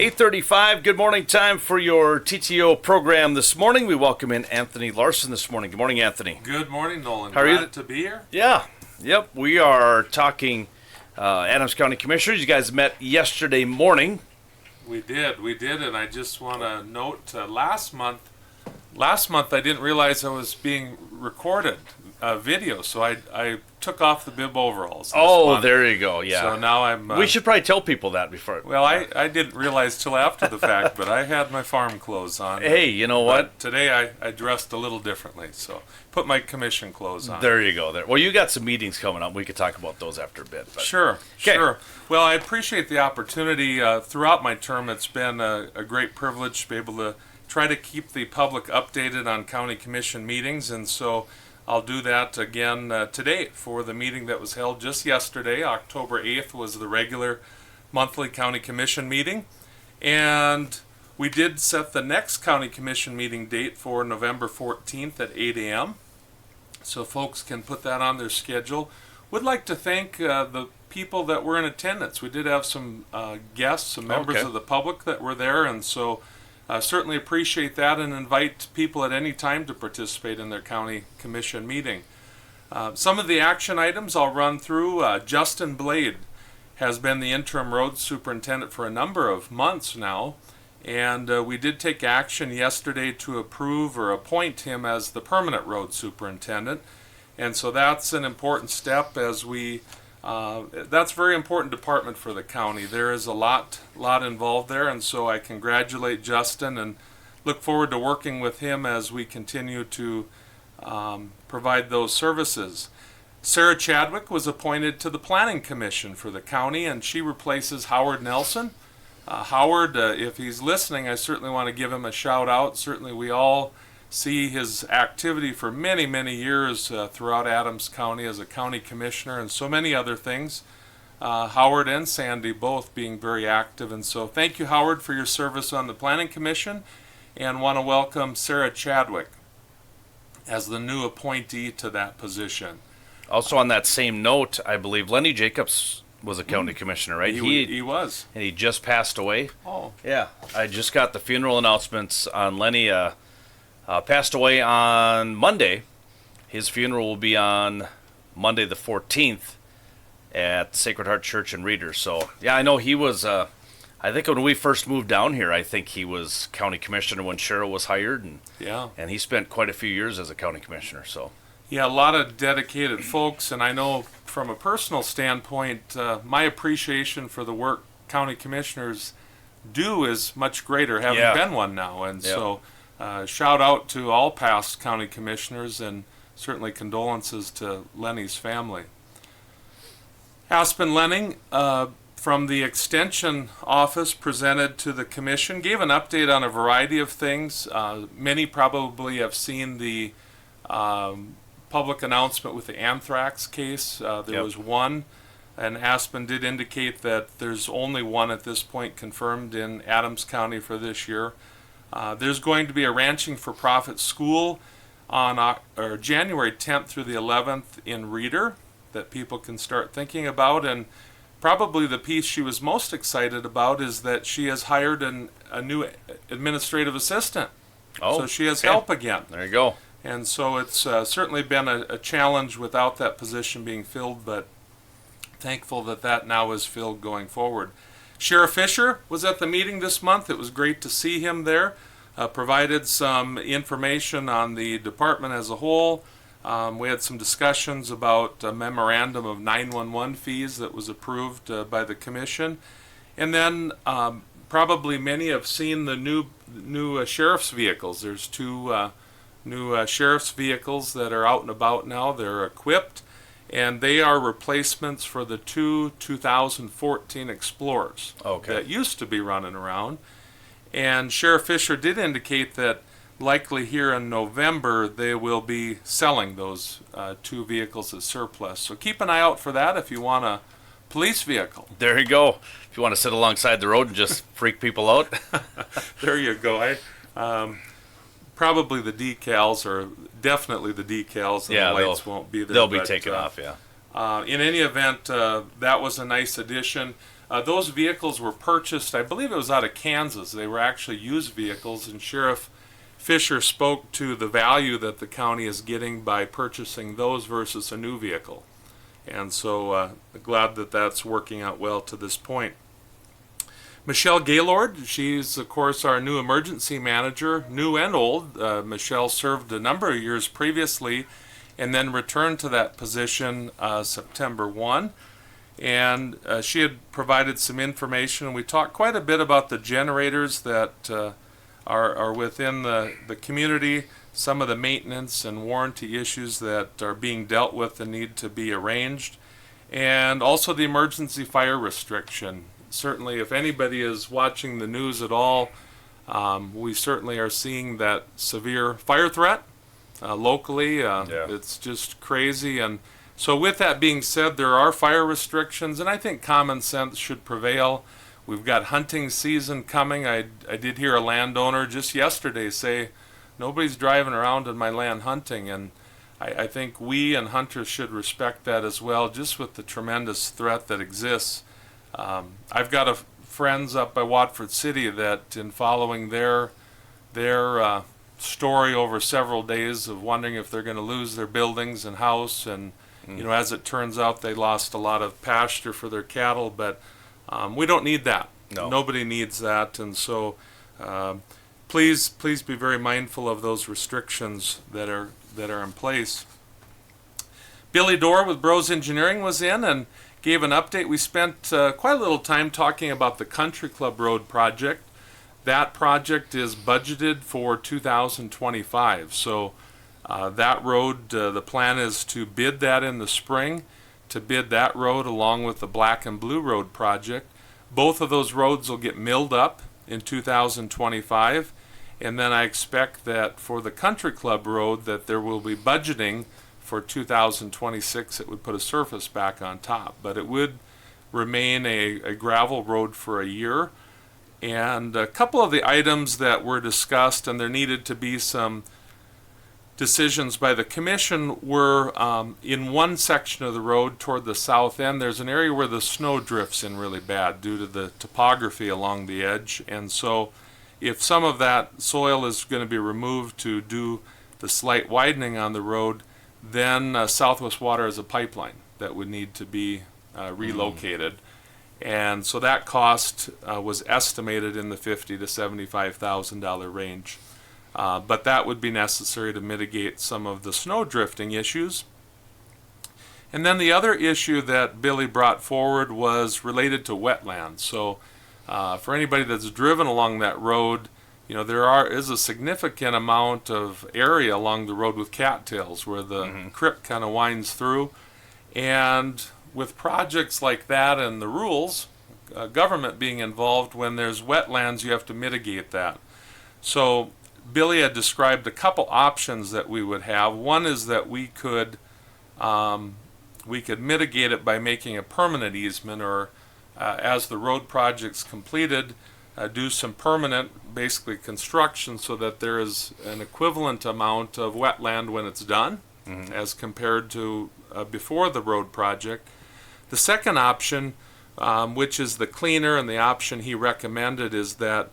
8:35, good morning time for your TTO program this morning. We welcome in Anthony Larson this morning. Good morning, Anthony. Good morning, Nolan. How are you? Glad to be here. Yeah, yep. We are talking Adams County Commissioners. You guys met yesterday morning. We did, and I just want to note last month I didn't realize I was being recorded video, so I took off the bib overalls. Oh, there you go, yeah. So now I'm... we should probably tell people that before. Well, I didn't realize till after the fact, but I had my farm clothes on. Hey, you know what? Today I dressed a little differently, so put my commission clothes on. There you go. There. Well, you got some meetings coming up. We could talk about those after a bit. But. Sure. Well, I appreciate the opportunity. Throughout my term, it's been a great privilege to be able to try to keep the public updated on county commission meetings, and so I'll do that again today for the meeting that was held just yesterday. October 8th was the regular monthly county commission meeting, and we did set the next county commission meeting date for November 14th at 8 a.m. so folks can put that on their schedule. Would like to thank the people that were in attendance. We did have some guests, some members of the public that were there, and so certainly appreciate that and invite people at any time to participate in their county commission meeting. Some of the action items I'll run through. Justin Blade has been the interim road superintendent for a number of months now, and we did take action yesterday to approve or appoint him as the permanent road superintendent, and so that's an important step as we that's a very important department for the county. There is a lot involved there, and so I congratulate Justin and look forward to working with him as we continue to provide those services. Sarah Chadwick was appointed to the Planning Commission for the county, and she replaces Howard Nelson. Howard, if he's listening, I certainly want to give him a shout out. Certainly we all see his activity for many, many years throughout Adams County as a county commissioner and so many other things. Howard and Sandy both being very active, and so thank you, Howard, for your service on the Planning Commission, and want to welcome Sarah Chadwick as the new appointee to that position. Also on that same note, I believe Lenny Jacobs was a county commissioner, right? He was. And he just passed away. Oh. Yeah, I just got the funeral announcements on Lenny. Passed away on Monday. His funeral will be on Monday the 14th at Sacred Heart Church in Reeder. So, yeah, I know he was, I think when we first moved down here, I think he was county commissioner when Cheryl was hired. And he spent quite a few years as a county commissioner. So, yeah, a lot of dedicated folks. And I know from a personal standpoint, my appreciation for the work county commissioners do is much greater, having been one now. And so... shout out to all past county commissioners, and certainly condolences to Lenny's family. Aspen Lenning from the Extension Office presented to the Commission, gave an update on a variety of things. Many probably have seen the public announcement with the anthrax case. There was one, and Aspen did indicate that there's only one at this point confirmed in Adams County for this year. There's going to be a Ranching for Profit school on January 10th through the 11th in Reeder that people can start thinking about, and probably the piece she was most excited about is that she has hired a new administrative assistant. So she has help again. There you go. And so it's certainly been a challenge without that position being filled, but thankful that now is filled going forward. Sheriff Fisher was at the meeting this month. It was great to see him there. Provided some information on the department as a whole. We had some discussions about a memorandum of 911 fees that was approved by the commission. And then probably many have seen the new sheriff's vehicles. There's two new sheriff's vehicles that are out and about now. They're equipped, and they are replacements for the two 2014 Explorers that used to be running around. And Sheriff Fisher did indicate that likely here in November they will be selling those two vehicles as surplus. So keep an eye out for that if you want a police vehicle. There you go. If you want to sit alongside the road and just freak people out. There you go. Probably the decals, or definitely the decals, and the lights won't be there. They'll be taken off, in any event, that was a nice addition. Those vehicles were purchased, I believe it was out of Kansas. They were actually used vehicles, and Sheriff Fisher spoke to the value that the county is getting by purchasing those versus a new vehicle. And so glad that that's working out well to this point. Michelle Gaylord, she's of course our new emergency manager, new and old. Michelle served a number of years previously and then returned to that position September 1. And she had provided some information, and we talked quite a bit about the generators that are within the community, some of the maintenance and warranty issues that are being dealt with and need to be arranged, and also the emergency fire restriction. Certainly, if anybody is watching the news at all, we certainly are seeing that severe fire threat locally. It's just crazy. And so with that being said, there are fire restrictions, and I think common sense should prevail. We've got hunting season coming. I did hear a landowner just yesterday say, nobody's driving around in my land hunting, and I think we and hunters should respect that as well, just with the tremendous threat that exists. I've got friends up by Watford City that, in following their story over several days of wondering if they're going to lose their buildings and house, and you know, as it turns out, they lost a lot of pasture for their cattle, but we don't need that. No. Nobody needs that, and so please be very mindful of those restrictions that are in place. Billy Dorr with Bros Engineering was in and gave an update. We spent quite a little time talking about the Country Club Road project. That project is budgeted for 2025. So that road, the plan is to bid that in the spring, to bid that road along with the Black and Blue Road project. Both of those roads will get milled up in 2025. And then I expect that for the Country Club Road that there will be budgeting for 2026. It would put a surface back on top, but it would remain a gravel road for a year. And a couple of the items that were discussed, and there needed to be some decisions by the commission, were in one section of the road toward the south end, there's an area where the snow drifts in really bad due to the topography along the edge. And so if some of that soil is going to be removed to do the slight widening on the road, then Southwest Water has a pipeline that would need to be relocated. And so that cost was estimated in the $50,000 to $75,000 range. But that would be necessary to mitigate some of the snow drifting issues. And then the other issue that Billy brought forward was related to wetlands. So for anybody that's driven along that road, you know, there is a significant amount of area along the road with cattails where the creek kind of winds through. And with projects like that and the rules, government being involved, when there's wetlands, you have to mitigate that. So Billy had described a couple options that we would have. One is that we could mitigate it by making a permanent easement, or as the road project's completed, do some permanent, basically construction, so that there is an equivalent amount of wetland when it's done, as compared to before the road project. The second option, which is the cleaner, and the option he recommended, is that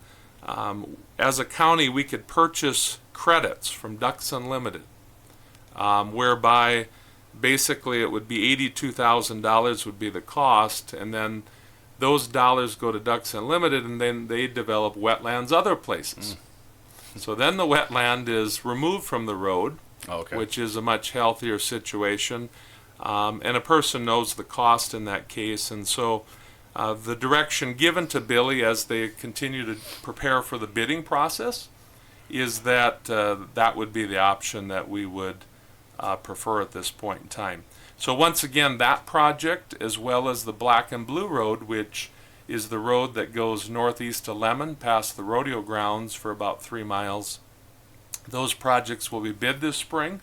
as a county we could purchase credits from Ducks Unlimited, whereby basically it would be $82,000 would be the cost, and then those dollars go to Ducks Unlimited, and then they develop wetlands other places. So then the wetland is removed from the road, which is a much healthier situation, and a person knows the cost in that case. And so the direction given to Billy as they continue to prepare for the bidding process is that that would be the option that we would prefer at this point in time. So once again, that project, as well as the Black and Blue Road, which is the road that goes northeast of Lemon past the rodeo grounds for about 3 miles, those projects will be bid this spring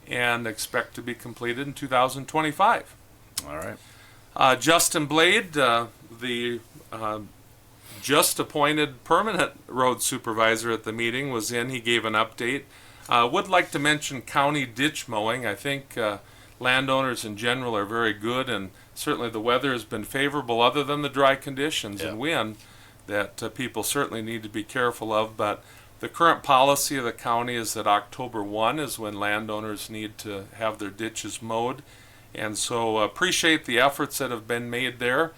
and expect to be completed in 2025. All right. Justin Blade, the just appointed permanent road supervisor at the meeting, was in. He gave an update. Would like to mention county ditch mowing. I think landowners in general are very good and certainly the weather has been favorable other than the dry conditions and Yeah. wind that people certainly need to be careful of. But the current policy of the county is that October 1 is when landowners need to have their ditches mowed. And so appreciate the efforts that have been made there.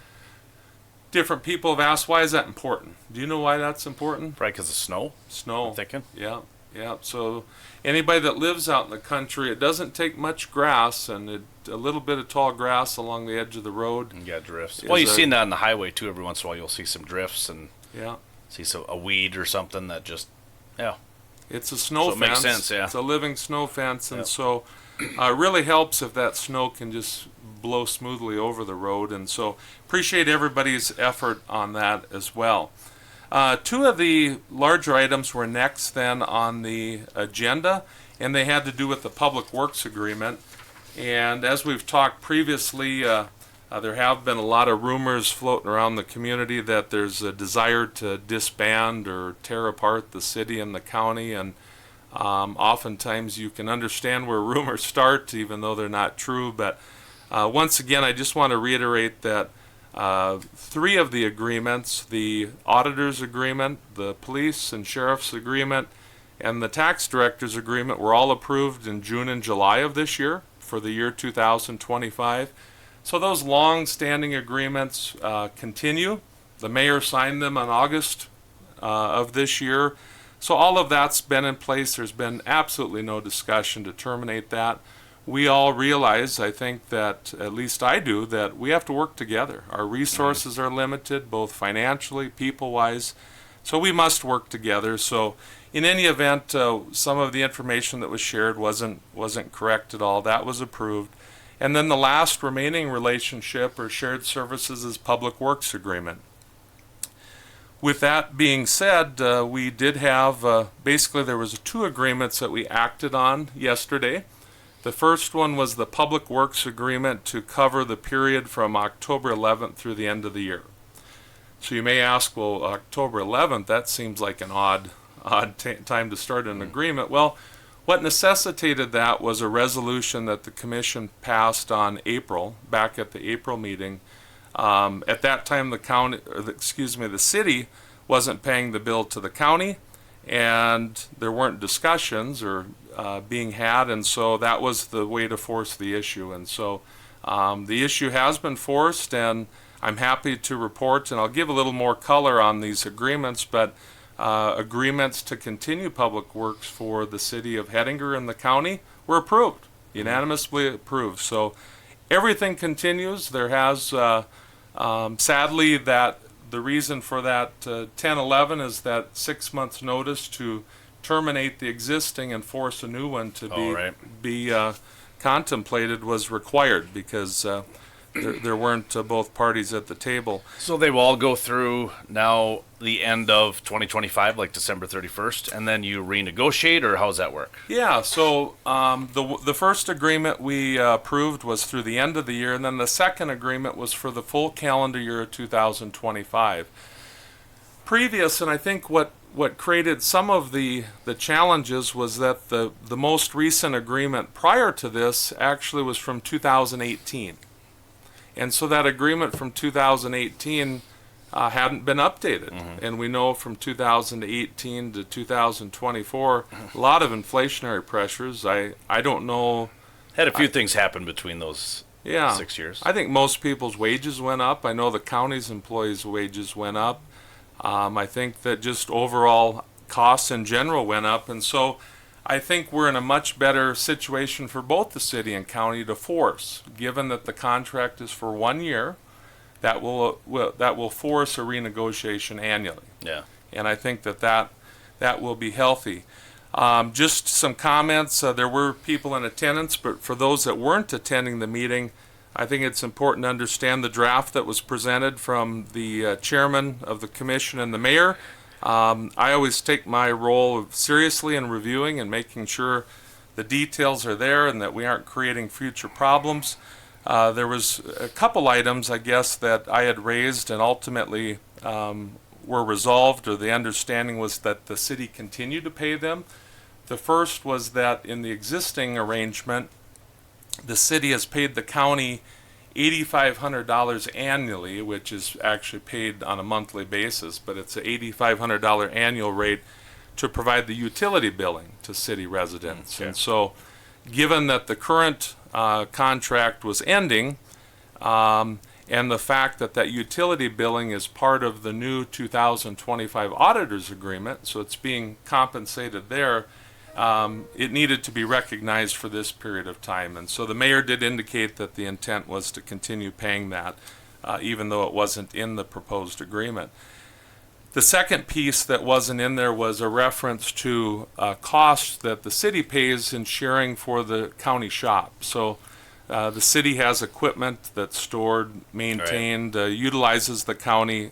Different people have asked, why is that important? Do you know why that's important? Probably because of snow. Snow. I'm thinking. Yeah, yeah. So anybody that lives out in the country, it doesn't take much grass and a little bit of tall grass along the edge of the road. You got drifts. Is Well, you've a- seen that on the highway too. Every once in a while, you'll see some drifts and Yeah. see a weed or something that just, yeah. It's a snow So it makes fence. sense, yeah. It's a living snow fence, and Yep. so it really helps if that snow can just blow smoothly over the road. And so appreciate everybody's effort on that as well. Two of the larger items were next then on the agenda, and they had to do with the Public Works Agreement. And as we've talked previously, there have been a lot of rumors floating around the community that there's a desire to disband or tear apart the city and the county, and oftentimes you can understand where rumors start, even though they're not true. But once again, I just want to reiterate that three of the agreements, the auditor's agreement, the police and sheriff's agreement, and the tax director's agreement, were all approved in June and July of this year for the year 2025. So those long-standing agreements continue. The mayor signed them in August of this year. So all of that's been in place. There's been absolutely no discussion to terminate that. We all realize, I think that, at least I do, that we have to work together. Our resources are limited, both financially, people-wise, so we must work together. So in any event, some of the information that was shared wasn't correct at all. That was approved. And then the last remaining relationship or shared services is Public Works Agreement. With that being said, we did have, basically there was two agreements that we acted on yesterday. The first one was the Public Works Agreement to cover the period from October 11th through the end of the year. So you may ask, well, October 11th, that seems like an odd time to start an agreement. Well, what necessitated that was a resolution that the commission passed on April, back at the April meeting. At that time, the city wasn't paying the bill to the county, and there weren't discussions or being had, and so that was the way to force the issue. And so the issue has been forced, and I'm happy to report, and I'll give a little more color on these agreements, but agreements to continue public works for the city of Hettinger and the county were approved, unanimously approved. So everything continues. There has, sadly, that the reason for that 10/11 is that 6 months notice to terminate the existing and force a new one to be contemplated was required, because there weren't both parties at the table. So they will all go through now the end of 2025, like December 31st, and then you renegotiate, or how does that work? Yeah, so the first agreement we approved was through the end of the year, and then the second agreement was for the full calendar year of 2025. Previous, and I think what created some of the challenges was that the most recent agreement prior to this actually was from 2018. And so that agreement from 2018 hadn't been updated. And we know from 2018 to 2024, a lot of inflationary pressures. I don't know. Had a few things happen between those 6 years. I think most people's wages went up. I know the county's employees' wages went up. I think that just overall costs in general went up. And so I think we're in a much better situation for both the city and county to force, given that the contract is for 1 year. That will force a renegotiation annually. Yeah. And I think that will be healthy. Just some comments. There were people in attendance, but for those that weren't attending the meeting, I think it's important to understand the draft that was presented from the chairman of the commission and the mayor. I always take my role seriously in reviewing and making sure the details are there and that we aren't creating future problems. There was a couple items, I guess, that I had raised and ultimately were resolved, or the understanding was that the city continued to pay them. The first was that in the existing arrangement, the city has paid the county $8,500 annually, which is actually paid on a monthly basis, but it's an $8,500 annual rate to provide the utility billing to city residents. Okay. And so, given that the current contract was ending, and the fact that that utility billing is part of the new 2025 auditors agreement, so it's being compensated there, it needed to be recognized for this period of time. And so the mayor did indicate that the intent was to continue paying that, even though it wasn't in the proposed agreement. The second piece that wasn't in there was a reference to costs that the city pays in sharing for the county shop. So the city has equipment that's stored, maintained, utilizes the county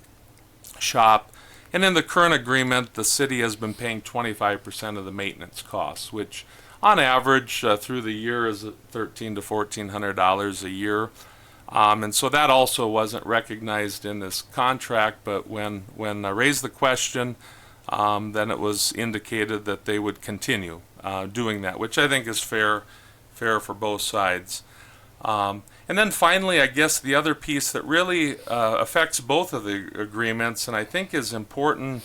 shop. And in the current agreement, the city has been paying 25% of the maintenance costs, which on average through the year is $1,300 to $1,400 a year. And so that also wasn't recognized in this contract, but when I raised the question, then it was indicated that they would continue doing that, which I think is fair for both sides. And then finally, I guess the other piece that really affects both of the agreements, and I think is important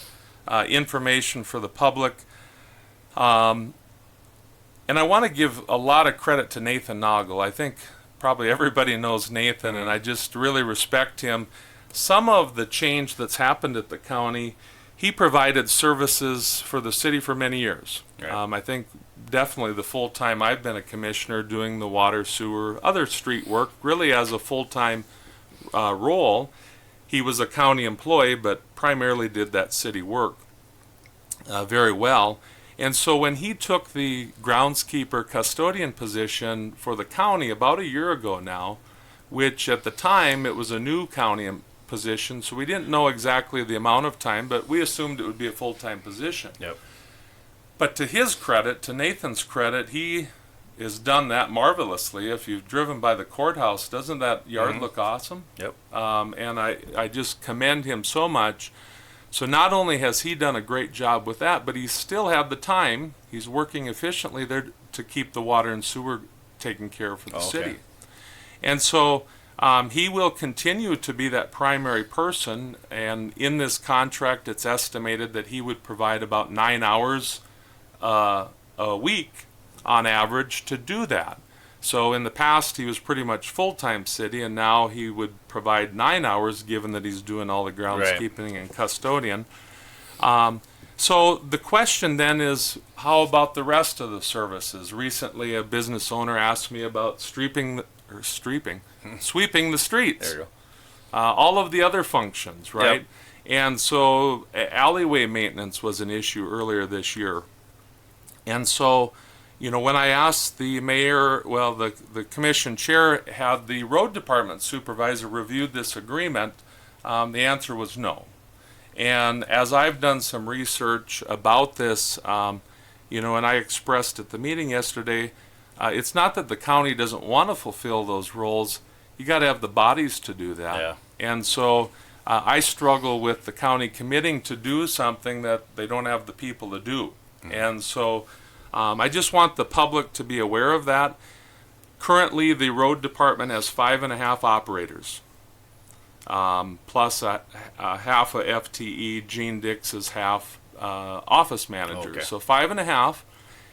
information for the public, and I want to give a lot of credit to Nathan Noggle. I think probably everybody knows Nathan, and I just really respect him. Some of the change that's happened at the county, he provided services for the city for many years. Right. I think definitely the full time I've been a commissioner doing the water, sewer, other street work, really as a full-time role. He was a county employee, but primarily did that city work very well. And so when he took the groundskeeper custodian position for the county about a year ago now, which at the time it was a new county position, so we didn't know exactly the amount of time, but we assumed it would be a full-time position. Yep. But to his credit, to Nathan's credit, he has done that marvelously. If you've driven by the courthouse, doesn't that yard look awesome? Yep. And I just commend him so much. So not only has he done a great job with that, but he's still had the time. He's working efficiently there to keep the water and sewer taken care of for the city. And so he will continue to be that primary person. And in this contract, it's estimated that he would provide about 9 hours a week on average to do that. So in the past he was pretty much full-time city, and now he would provide 9 hours given that he's doing all the groundskeeping and custodian. So the question then is, how about the rest of the services? Recently a business owner asked me about sweeping the streets. There you go. All of the other functions, right? Yep. And so alleyway maintenance was an issue earlier this year. And so, you know, when I asked the mayor, well, the commission chair had the road department supervisor reviewed this agreement, the answer was no. And as I've done some research about this, you know, and I expressed at the meeting yesterday, it's not that the county doesn't want to fulfill those roles. You got to have the bodies to do that. Yeah. And so I struggle with the county committing to do something that they don't have the people to do. And so I just want the public to be aware of that. Currently, the road department has 5.5 operators, plus half a FTE. Gene Dix is half office manager. Okay. So 5.5.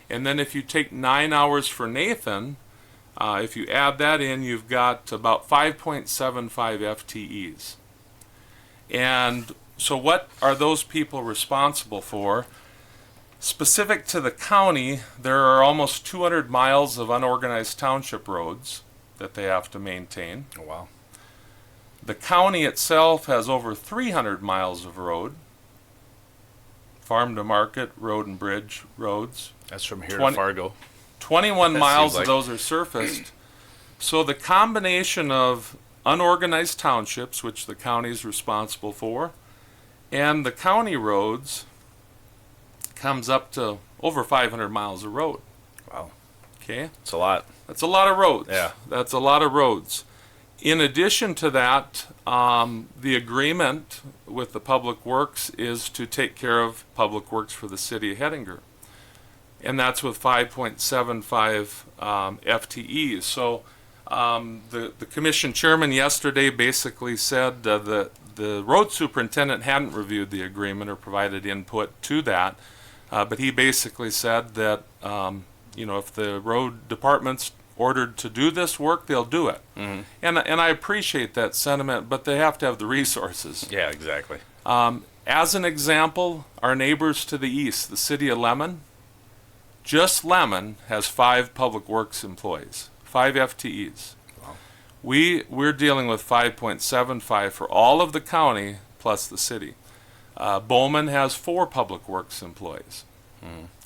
And then if you take 9 hours for Nathan, if you add that in, you've got about 5.75 FTEs. And so what are those people responsible for? Specific to the county, there are almost 200 miles of unorganized township roads that they have to maintain. Oh, wow. The county itself has over 300 miles of road, farm to market, road and bridge roads. That's from here to Fargo. 21 That miles seems like- of those are surfaced. So the combination of unorganized townships, which the county is responsible for, and the county roads comes up to over 500 miles of road. Wow. Okay? It's a lot. That's a lot of roads. Yeah. That's a lot of roads. In addition to that, the agreement with the Public Works is to take care of Public Works for the city of Hettinger. And that's with 5.75 FTEs. So The commission chairman yesterday basically said that the road superintendent hadn't reviewed the agreement or provided input to that, but he basically said that if the road department's ordered to do this work, they'll do it. Mm-hmm. And I appreciate that sentiment, but they have to have the resources. Yeah, exactly. As an example, our neighbors to the east, the city of Lemon, just Lemon has 5 public works employees, 5 FTEs. Wow. We're dealing with 5.75 for all of the county plus the city. Bowman has 4 public works employees.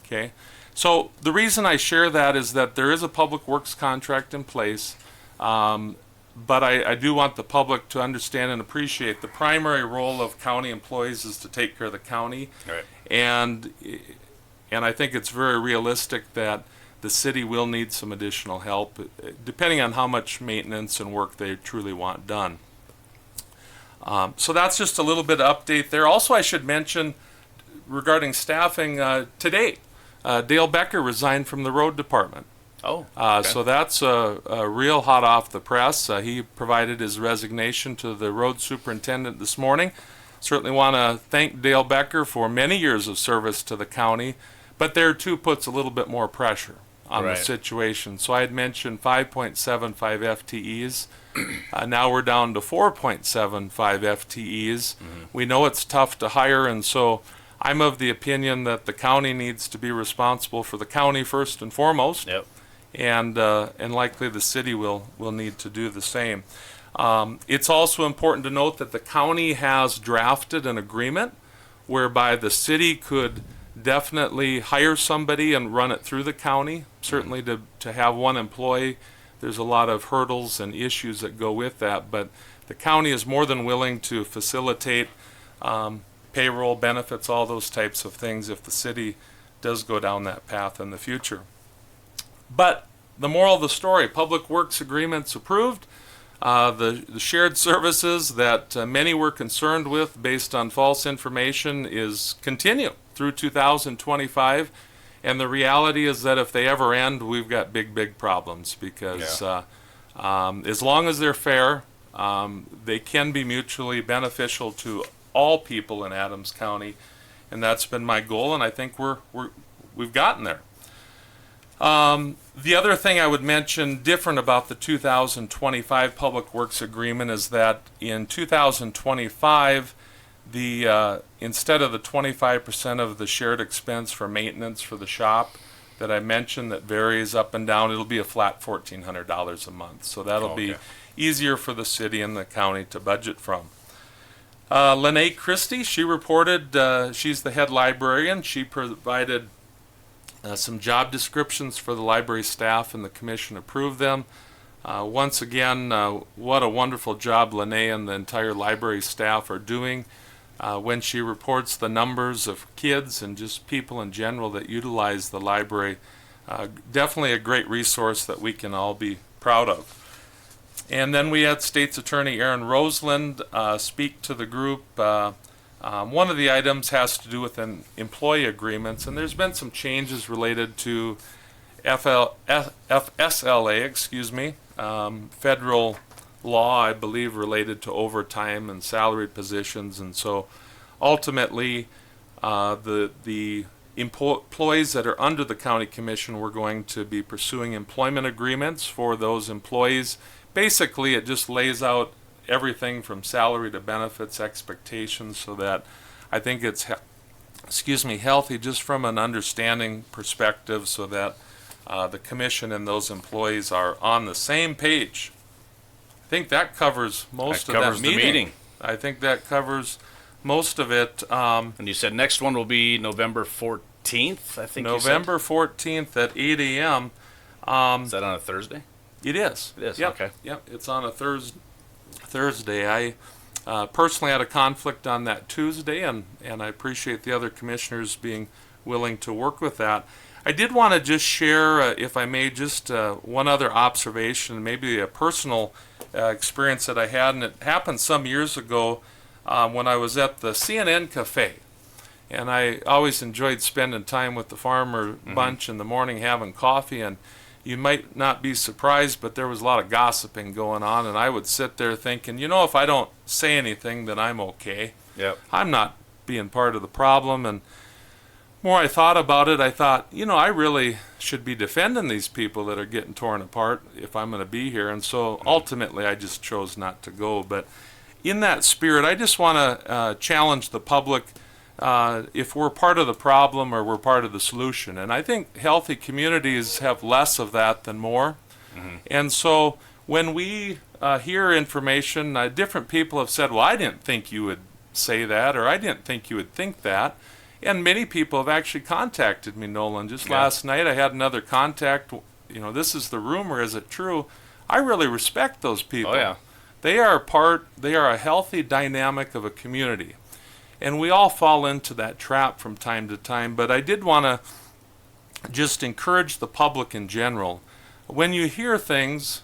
Okay, so the reason I share that is that there is a public works contract in place, but I do want the public to understand and appreciate the primary role of county employees is to take care of the county. Right. And I think it's very realistic that the city will need some additional help, depending on how much maintenance and work they truly want done. So that's just a little bit of update there. Also, I should mention regarding staffing, today, Dale Becker resigned from the road department. Oh, okay. So that's a real hot off the press. He provided his resignation to the road superintendent this morning. Certainly want to thank Dale Becker for many years of service to the county, but there too puts a little bit more pressure on the Right. situation. So I had mentioned 5.75 FTEs. Now we're down to 4.75 FTEs. We know it's tough to hire, and so I'm of the opinion that the county needs to be responsible for the county first and foremost. Yep. And likely the city will need to do the same. It's also important to note that the county has drafted an agreement whereby the city could definitely hire somebody and run it through the county. Certainly to have one employee, there's a lot of hurdles and issues that go with that, but the county is more than willing to facilitate payroll, benefits, all those types of things if the city does go down that path in the future. But the moral of the story, public works agreements approved. The shared services that many were concerned with based on false information is continue through 2025. And the reality is that if they ever end, we've got big problems because as long as they're fair, they can be mutually beneficial to all people in Adams County. And that's been my goal, and I think we've gotten there. The other thing I would mention different about the 2025 Public Works Agreement is that in 2025, instead of the 25% of the shared expense for maintenance for the shop that I mentioned that varies up and down, it'll be a flat $1,400 a month. So that'll be easier for the city and the county to budget from. Lene Christie, she reported, she's the head librarian. She provided some job descriptions for the library staff, and the commission approved them. Once again, what a wonderful job Lene and the entire library staff are doing when she reports the numbers of kids and just people in general that utilize the library. Definitely a great resource that we can all be proud of. And then we had State's Attorney Aaron Roseland speak to the group. One of the items has to do with employee agreements, and there's been some changes related to FSLA, federal law, I believe, related to overtime and salaried positions. And so ultimately, the employees that are under the county commission, we're going to be pursuing employment agreements for those employees. Basically, it just lays out everything from salary to benefits expectations, so that I think it's healthy just from an understanding perspective, so that the commission and those employees are on the same page. I think that covers most of that meeting. I think that covers most of it. And you said next one will be November 14th, I think. November 14th at 8 a.m. Is that on a Thursday? It is. It is. Yep. Okay. Yep. It's on a Thursday. I personally had a conflict on that Tuesday, and I appreciate the other commissioners being willing to work with that. I did want to just share, if I may, just one other observation, maybe a personal experience that I had, and it happened some years ago when I was at the CNN Cafe. And I always enjoyed spending time with the farmer bunch in the morning having coffee, and you might not be surprised, but there was a lot of gossiping going on, and I would sit there thinking, if I don't say anything, then I'm okay. Yep. I'm not being part of the problem. And more I thought about it, I thought, I really should be defending these people that are getting torn apart if I'm going to be here. And so ultimately, I just chose not to go. But in that spirit, I just want to challenge the public if we're part of the problem or we're part of the solution. And I think healthy communities have less of that than more. And so when we hear information, different people have said, well, I didn't think you would say that, or I didn't think you would think that. And many people have actually contacted me, Nolan. Just last night I had another contact, this is the rumor, is it true? I really respect those people. Oh, yeah. They are a healthy dynamic of a community. And we all fall into that trap from time to time, but I did want to just encourage the public in general. When you hear things,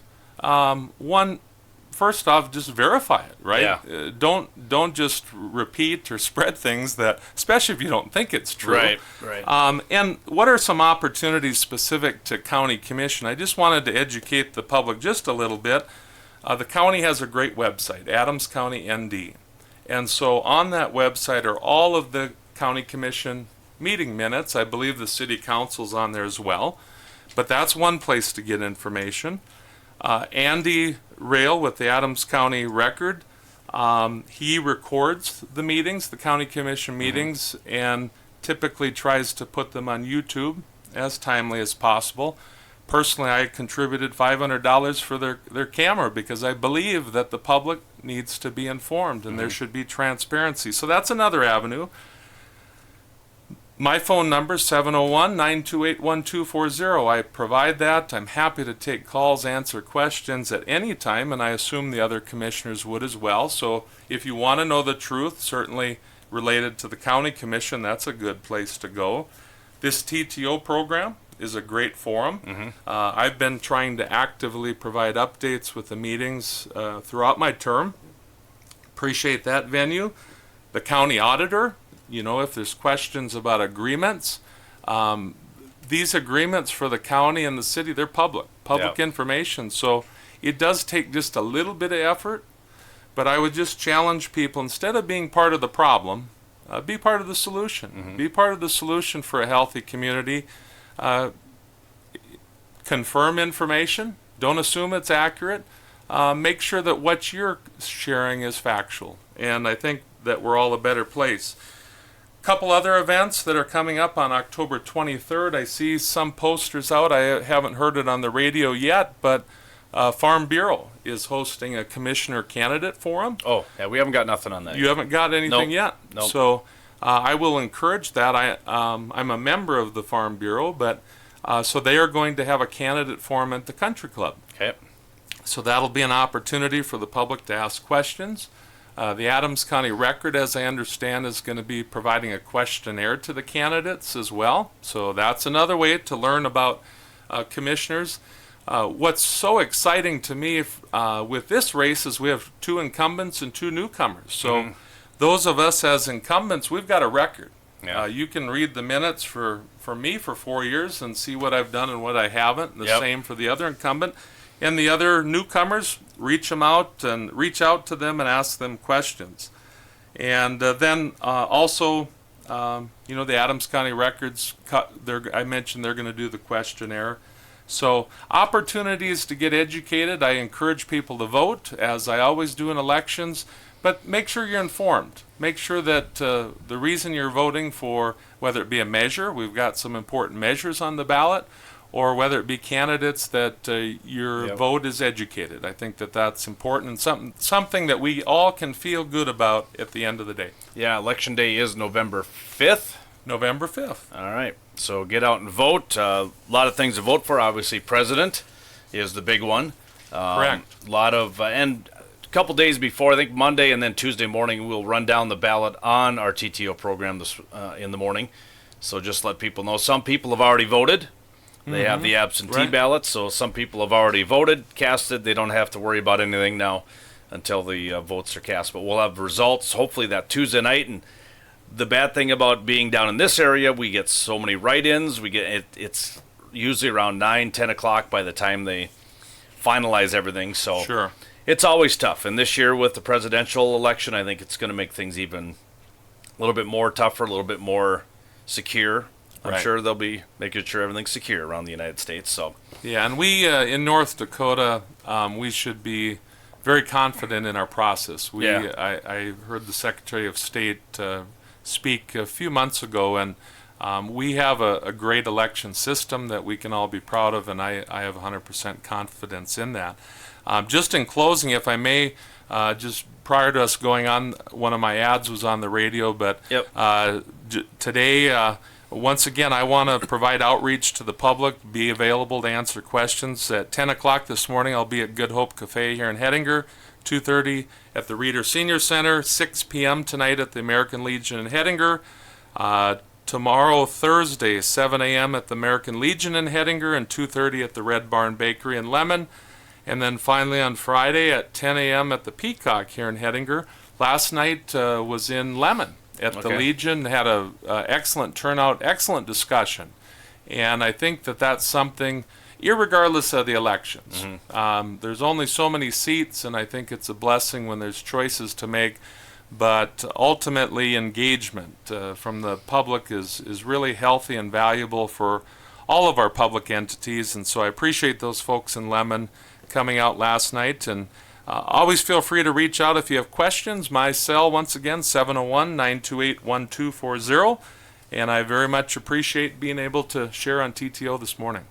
first off, just verify it, right? Yeah. Don't just repeat or spread things that, especially if you don't think it's true. Right. And what are some opportunities specific to county commission? I just wanted to educate the public just a little bit. The county has a great website, Adams County ND. And so on that website are all of the county commission meeting minutes. I believe the city council's on there as well. But that's one place to get information. Andy Rail with the Adams County Record, he records the meetings, the county commission meetings, and typically tries to put them on YouTube as timely as possible. Personally, I contributed $500 for their camera because I believe that the public needs to be informed and there should be transparency. So that's another avenue. My phone number is 701-928-1240. I provide that. I'm happy to take calls, answer questions at any time, and I assume the other commissioners would as well. So if you want to know the truth, certainly related to the county commission, that's a good place to go. This TTO program is a great forum. I've been trying to actively provide updates with the meetings throughout my term. Appreciate that venue. The county auditor, if there's questions about agreements, these agreements for the county and the city, they're public information. So it does take just a little bit of effort, but I would just challenge people, instead of being part of the problem, be part of the solution. Be part of the solution for a healthy community. Confirm information. Don't assume it's accurate. Make sure that what you're sharing is factual. And I think that we're all a better place. Couple other events that are coming up on October 23rd. I see some posters out. I haven't heard it on the radio yet, but Farm Bureau is hosting a commissioner candidate forum. Oh, yeah, we haven't got nothing on that. You haven't got anything yet? Nope. So I will encourage that. I'm a member of the Farm Bureau, but so they are going to have a candidate forum at the Country Club. Okay. So that'll be an opportunity for the public to ask questions. The Adams County Record, as I understand, is going to be providing a questionnaire to the candidates as well. So that's another way to learn about commissioners. What's so exciting to me with this race is we have 2 incumbents and 2 newcomers. So those of us as incumbents, we've got a record. Yeah. You can read the minutes for me for 4 years and see what I've done and what I haven't. The same for the other incumbent. And the other newcomers, reach out to them and ask them questions. And then also, the Adams County Records, I mentioned they're going to do the questionnaire. So opportunities to get educated. I encourage people to vote, as I always do in elections, but make sure you're informed. Make sure that the reason you're voting for, whether it be a measure, we've got some important measures on the ballot, or whether it be candidates, that your vote is educated. I think that that's important and something that we all can feel good about at the end of the day. Yeah, Election Day is November 5th. November 5th. All right, so get out and vote. A lot of things to vote for. Obviously, President is the big one. Correct. A lot of, and a couple days before, I think Monday and then Tuesday morning, we'll run down the ballot on our TTO program in the morning. So just let people know. Some people have already voted. They have the absentee ballots, so some people have already voted, casted. They don't have to worry about anything now until the votes are cast. But we'll have results hopefully that Tuesday night. And the bad thing about being down in this area, we get so many write-ins. It's usually around 9, 10 o'clock by the time they finalize everything. So Sure. it's always tough. And this year with the presidential election, I think it's going to make things even a little bit more tougher, a little bit more secure. I'm Right. sure they'll be making sure everything's secure around the United States. So Yeah, and we in North Dakota, we should be very confident in our process. Yeah. I heard the Secretary of State speak a few months ago, and we have a great election system that we can all be proud of, and I have 100% confidence in that. Just in closing, if I may, just prior to us going on, one of my ads was on the radio, but Yep. today, once again, I want to provide outreach to the public, be available to answer questions. At 10 o'clock this morning, I'll be at Good Hope Cafe here in Hettinger, 2:30 at the Reader Senior Center, 6 p.m. tonight at the American Legion in Hettinger. Tomorrow, Thursday, 7 a.m. at the American Legion in Hettinger and 2:30 at the Red Barn Bakery in Lemon. And then finally on Friday at 10 a.m. at the Peacock here in Hettinger. Last night was in Lemon at the Okay. Legion, had a excellent turnout, excellent discussion. And I think that that's something, irregardless of the elections. There's only so many seats, and I think it's a blessing when there's choices to make. But ultimately, engagement from the public is really healthy and valuable for all of our public entities. And so I appreciate those folks in Lemon coming out last night. And always feel free to reach out if you have questions. My cell, once again, 701-928-1240. And I very much appreciate being able to share on TTO this morning.